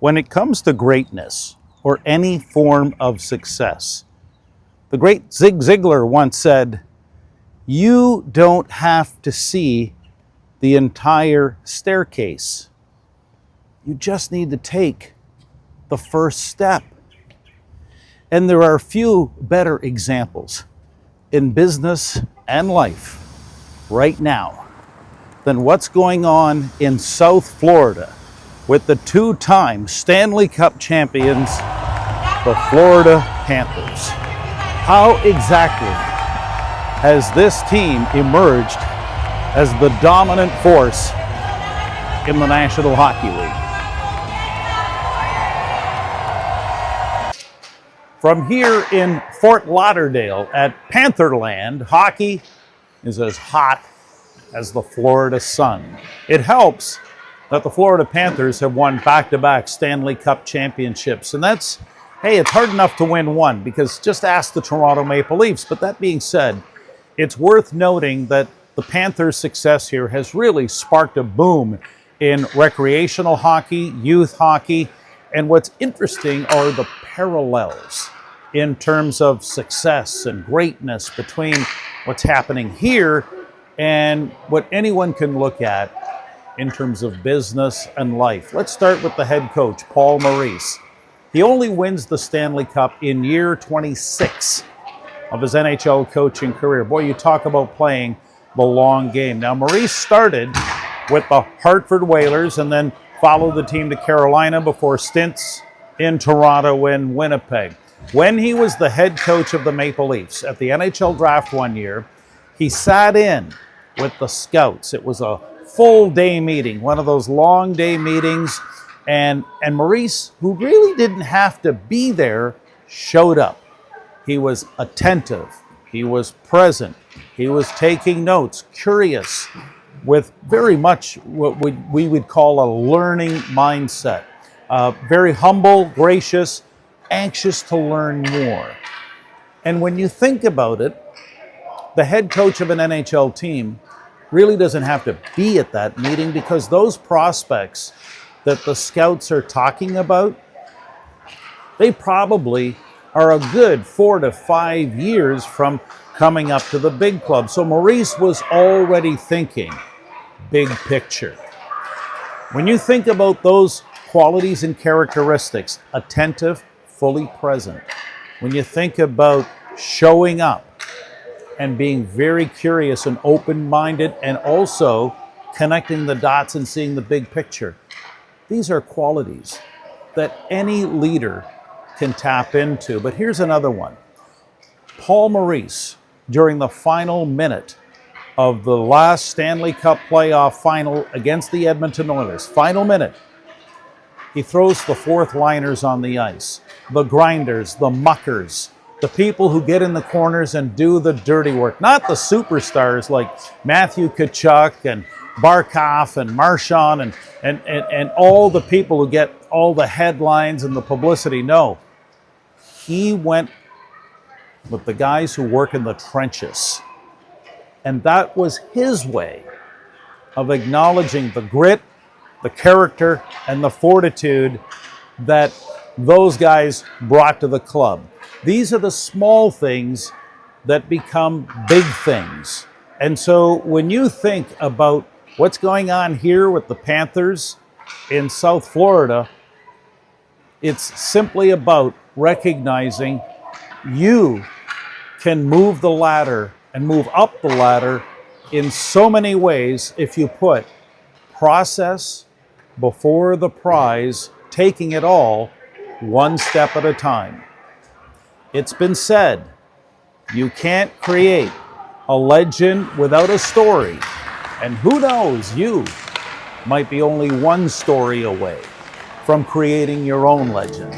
When it comes to greatness or any form of success, the great Zig Ziglar once said, "You don't have to see the entire staircase. You just need to take the first step." And there are few better examples in business and life right now than what's going on in South Florida with the two-time Stanley Cup champions, the Florida Panthers. How exactly has this team emerged as the dominant force in the National Hockey League? From here in Fort Lauderdale at Pantherland, hockey is as hot as the Florida sun. It helps that the Florida Panthers have won back-to-back Stanley Cup championships. And that's, hey, it's hard enough to win one, because just ask the Toronto Maple Leafs. But that being said, it's worth noting that the Panthers' success here has really sparked a boom in recreational hockey, youth hockey. And what's interesting are the parallels in terms of success and greatness between what's happening here and what anyone can look at in terms of business and life. Let's start with the head coach, Paul Maurice. He only wins the Stanley Cup in year 26 of his NHL coaching career. Boy, you talk about playing the long game. Now, Maurice started with the Hartford Whalers and then followed the team to Carolina before stints in Toronto and Winnipeg. When he was the head coach of the Maple Leafs at the NHL draft one year, he sat in with the scouts. It was a full day meeting, one of those long day meetings, and Maurice, who really didn't have to be there, showed up. He was attentive, he was present, he was taking notes, curious, with very much what we would call a learning mindset. Very humble, gracious, anxious to learn more. And when you think about it, the head coach of an NHL team really doesn't have to be at that meeting, because those prospects that the scouts are talking about, they probably are a good 4 to 5 years from coming up to the big club. So Maurice was already thinking big picture. When you think about those qualities and characteristics, attentive, fully present, when you think about showing up and being very curious and open-minded, and also connecting the dots and seeing the big picture, these are qualities that any leader can tap into. But here's another one. Paul Maurice, during the final minute of the last Stanley Cup playoff final against the Edmonton Oilers, final minute, he throws the fourth liners on the ice, the grinders, the muckers, the people who get in the corners and do the dirty work, not the superstars like Matthew Tkachuk and Barkov and Marchand and all the people who get all the headlines and the publicity. No, he went with the guys who work in the trenches. And that was his way of acknowledging the grit, the character, and the fortitude that those guys brought to the club. These are the small things that become big things. And so when you think about what's going on here with the Panthers in South Florida, it's simply about recognizing you can move the ladder and move up the ladder in so many ways if you put process before the prize, taking it all one step at a time. It's been said, you can't create a legend without a story. And who knows, you might be only one story away from creating your own legend.